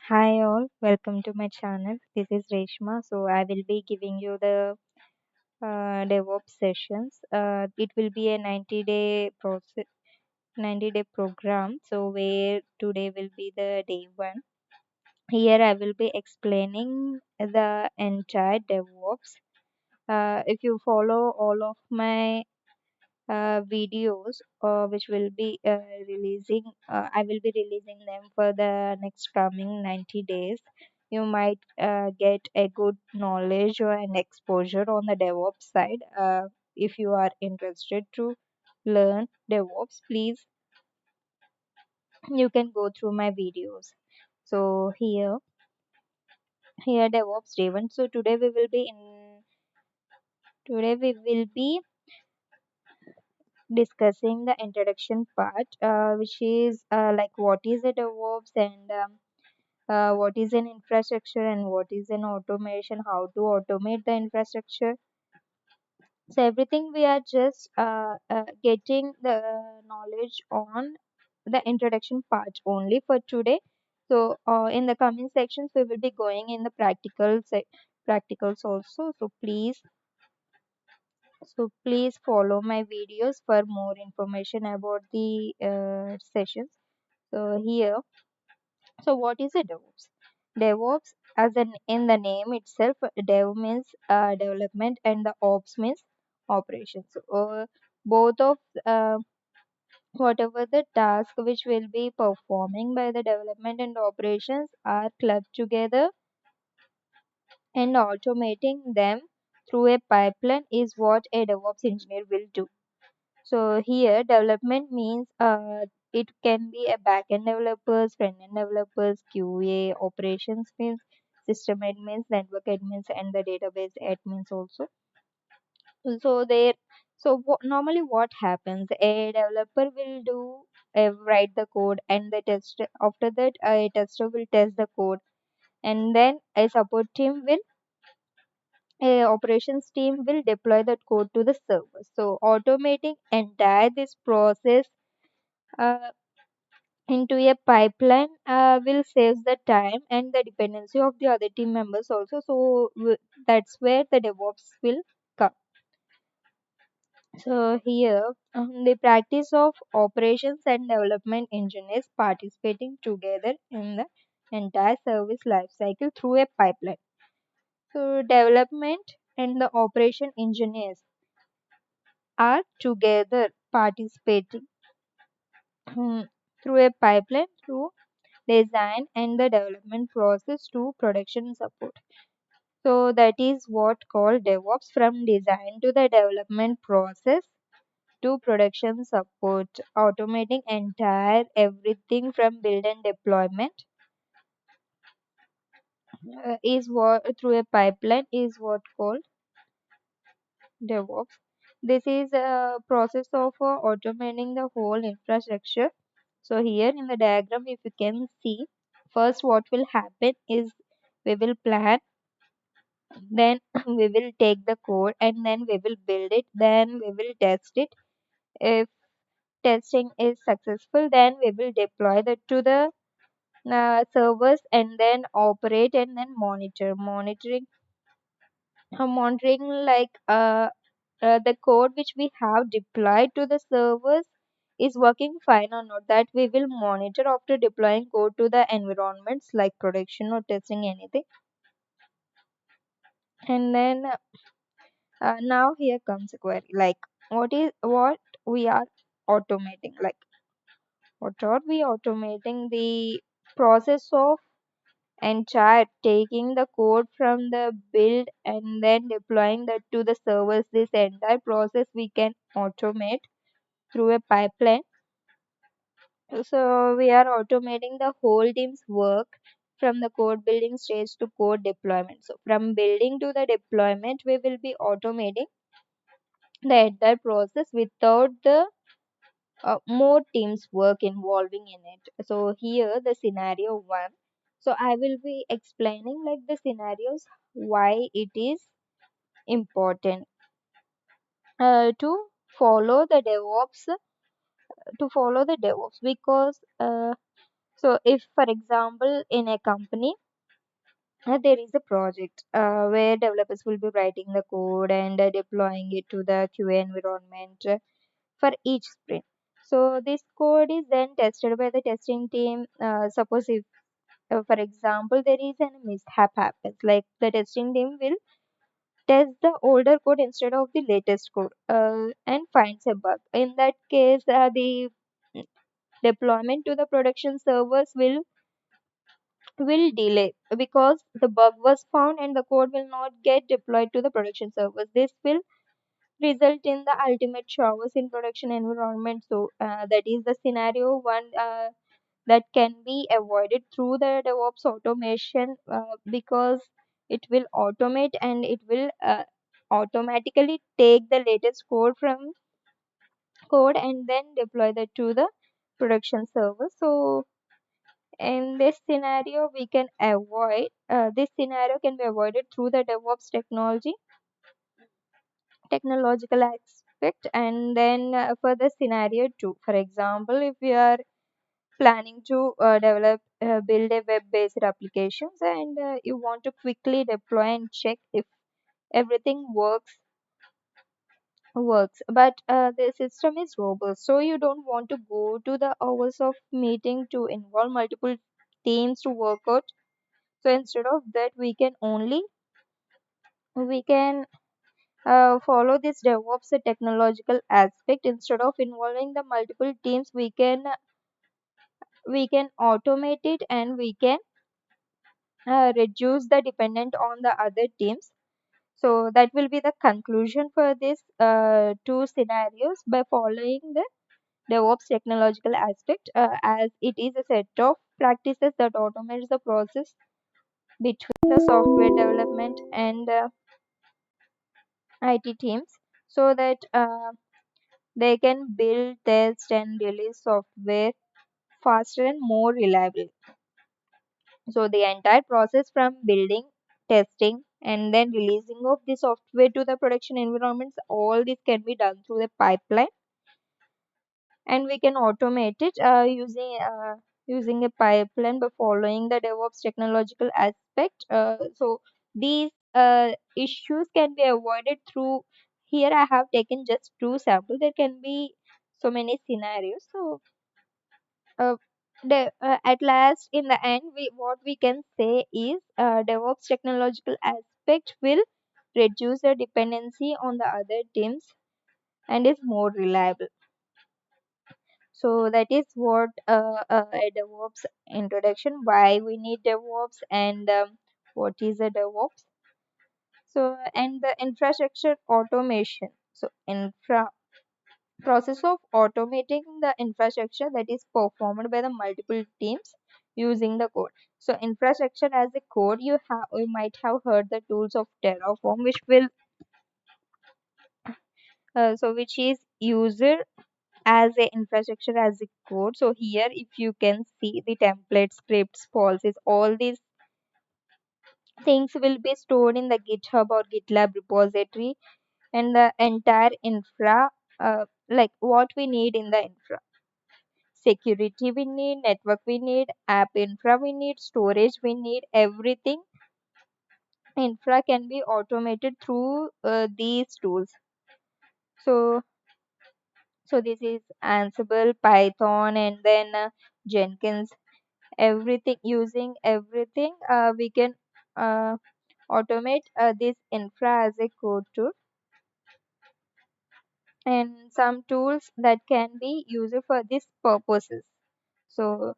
Hi all, welcome to my channel. This is Reshma. So I will be giving you the DevOps sessions. It will be a 90-day process, 90-day program. So where today will be the day one. Here I will be explaining the entire DevOps. If you follow all of my videos which will be releasing I will be releasing them for the next coming 90 days. You might get a good knowledge or an exposure on the DevOps side. If you are interested to learn DevOps, please you can go through my videos. So here DevOps Day-1. So today we will be discussing the introduction part, which is like what is a DevOps and what is an infrastructure and what is an automation, how to automate the infrastructure. So everything we are just getting the knowledge on the introduction part only for today. So in the coming sections we will be going in the practicals also. So please follow my videos for more information about the sessions. So here, so what is a DevOps? DevOps, as in the name itself, Dev means development and the Ops means operations. So both of uh, whatever the task which will be performing by the development and operations are clubbed together, and automating them through a pipeline is what a DevOps engineer will do. So here development means it can be a backend developers, front end developers, QA, operations means system admins, network admins, and the database admins also. So there, normally what happens? A developer will do write the code, and the test after that a tester will test the code, and then a support team will a operations team will deploy that code to the server. So automating entire this process uh, into a pipeline will save the time and the dependency of the other team members also. So that's where the DevOps will come. So here the practice of operations and development engineers participating together in the entire service lifecycle through a pipeline. So development and the operation engineers are together participating through a pipeline through design and the development process to production support. So that is what called DevOps, from design to the development process to production support, automating entire everything from build and deployment is what through a pipeline is what called DevOps. This is a process of automating the whole infrastructure. So here in the diagram, if you can see, first what will happen is we will plan, then we will take the code, and then we will build it, then we will test it. If testing is successful, then we will deploy that to the servers and then operate and then monitoring like the code which we have deployed to the servers is working fine or not, that we will monitor after deploying code to the environments like production or testing anything. And then now here comes a query, like what we are automating, like what are we automating? The process of entire taking the code from the build and then deploying that to the servers. This entire process we can automate through a pipeline. So we are automating the whole team's work from the code building stage to code deployment. So from building to the deployment, we will be automating the entire process without the more teams work involving in it. So here the scenario one. So I will be explaining like the scenarios why it is important to follow the DevOps, because So if, for example, in a company, there is a project where developers will be writing the code and deploying it to the QA environment for each sprint. So this code is then tested by the testing team. Suppose if, for example, there is a mishap happens, like the testing team will test the older code instead of the latest code and finds a bug. In that case, the deployment to the production servers will delay because the bug was found and the code will not get deployed to the production servers. This will result in the ultimate showers in production environment. So that is the scenario one that can be avoided through the DevOps automation because it will automate and it will automatically take the latest code and then deploy that to the production server. So in this scenario we can avoid this scenario can be avoided through the DevOps technological aspect. And then for the scenario 2, for example, if we are planning to build a web based applications and you want to quickly deploy and check if everything works, but the system is robust, so you don't want to go to the hours of meeting to involve multiple teams to work out. So instead of that, we can follow this DevOps technological aspect. Instead of involving the multiple teams, we can automate it and we can reduce the dependent on the other teams. So that will be the conclusion for this two scenarios. By following the DevOps technological aspect, as it is a set of practices that automates the process between the software development and IT teams, so that they can build, test, and release software faster and more reliably. So the entire process from building, testing, and then releasing of the software to the production environments, all this can be done through the pipeline, and we can automate it using a pipeline by following the DevOps technological aspect. So these issues can be avoided through. Here I have taken just two samples. There can be so many scenarios. So uh, at last, in the end, what we can say is DevOps technological aspect will reduce the dependency on the other teams and is more reliable. So that is what a DevOps introduction, why we need DevOps, and what is a DevOps. So and the infrastructure automation. So infra process of automating the infrastructure that is performed by the multiple teams using the code. So infrastructure as a code, you might have heard the tools of Terraform, which is user as a infrastructure as a code. So here if you can see the templates, scripts, policies, all these things will be stored in the GitHub or GitLab repository. And the entire infra, like what we need in the infra: security we need, network we need, app infra we need, storage we need, everything infra can be automated through these tools. So so this is Ansible, Python, and then Jenkins. Everything, using everything, we can uh, automate this infra as a code tool. And some tools that can be used for these purposes. So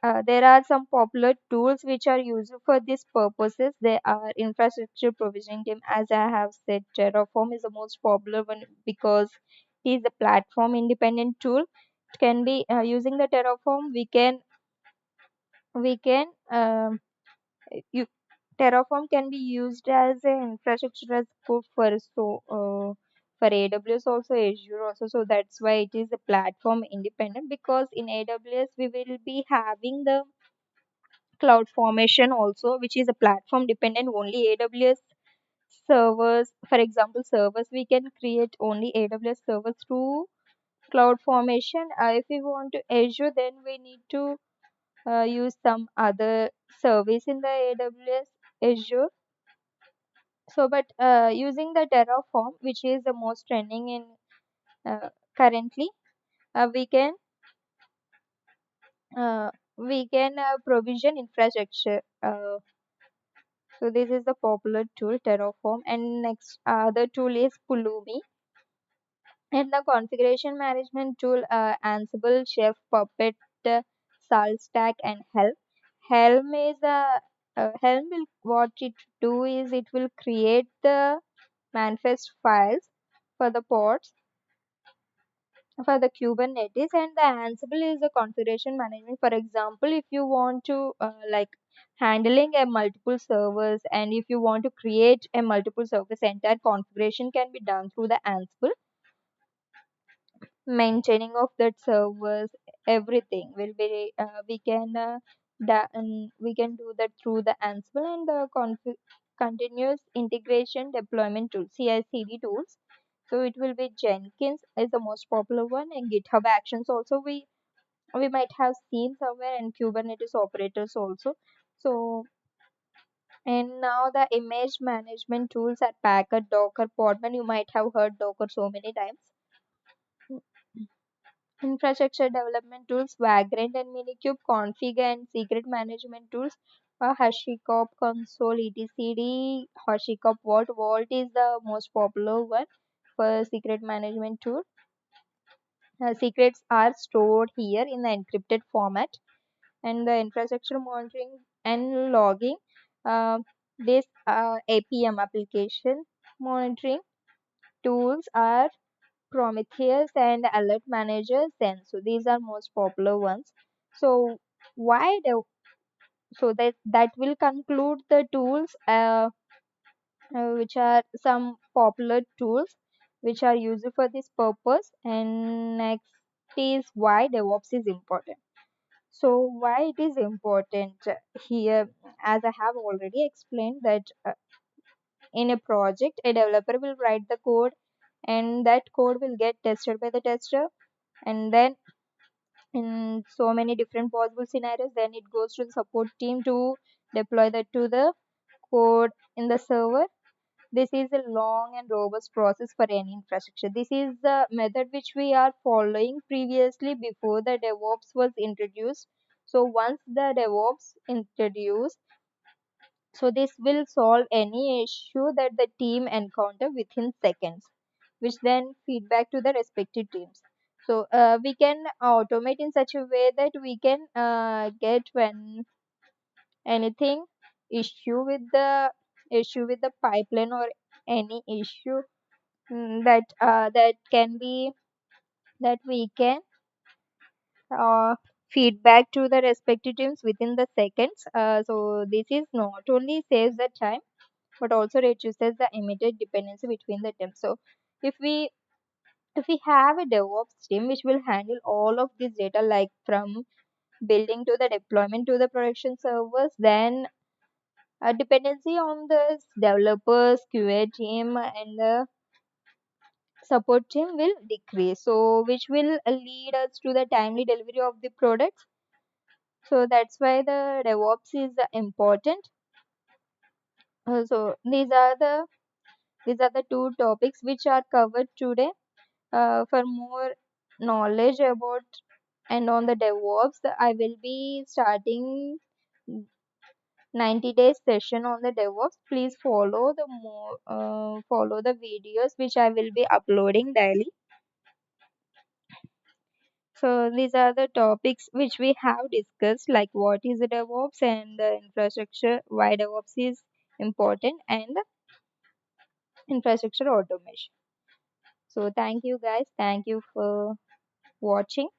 there are some popular tools which are used for these purposes. They are infrastructure provisioning team. As I have said, Terraform is the most popular one because it is a platform independent tool. It can be using the Terraform. We can you Terraform can be used as an infrastructure as code for AWS also, Azure also. So that's why it is a platform independent, because in AWS we will be having the cloud formation also, which is a platform dependent. Only AWS servers, for example, servers, we can create only AWS servers through cloud formation. If we want to Azure, then we need to use some other service in the AWS Azure. So, but using the Terraform, which is the most trending in currently, we can uh, provision infrastructure. So this is the popular tool Terraform, and next other tool is Pulumi, and the configuration management tool Ansible, Chef, Puppet, SaltStack, and Helm. Helm will what it do is it will create the manifest files for the pods for the Kubernetes, and the Ansible is the configuration management. For example, if you want to like handling a multiple servers, and if you want to create a multiple service, entire configuration can be done through the Ansible. Maintaining of that servers, everything will be we can do that through the Ansible, and the continuous integration deployment tool, CI/CD tools. So it will be Jenkins is the most popular one, and GitHub Actions also we might have seen somewhere, and Kubernetes operators also. So, and now the image management tools are Packer, Docker, Podman. You might have heard Docker so many times. Infrastructure development tools, Vagrant and Minikube, config and secret management tools, HashiCorp console, etcd, HashiCorp Vault is the most popular one for secret management tool. Secrets are stored here in the encrypted format, and the infrastructure monitoring and logging. This APM application monitoring tools are Prometheus and Alert Manager Zen. So these are most popular ones. So why do so that will conclude the tools which are some popular tools which are used for this purpose. And next is why DevOps is important. So why it is important here, as I have already explained that in a project a developer will write the code, and that code will get tested by the tester, and then in so many different possible scenarios then it goes to the support team to deploy that to the code in the server. This is a long and robust process for any infrastructure. This is the method which we are following previously before the DevOps was introduced. So once the DevOps introduced, so this will solve any issue that the team encounter within seconds, which then feedback to the respective teams. So we can automate in such a way that we can get when anything issue with the pipeline, or any issue that can be that we can uh, feedback to the respective teams within the seconds. So this is not only saves the time but also reduces the immediate dependency between the teams. So if we have a DevOps team which will handle all of this data, like from building to the deployment to the production servers, then a dependency on the developers, QA team, and the support team will decrease. So, which will lead us to the timely delivery of the products. So that's why the DevOps is important. So these are the two topics which are covered today. For more knowledge about and on the DevOps, I will be starting 90 days session on the DevOps. Please follow the videos which I will be uploading daily. So these are the topics which we have discussed, like what is the DevOps and the infrastructure, why DevOps is important, and the infrastructure automation. So thank you guys. Thank you for watching.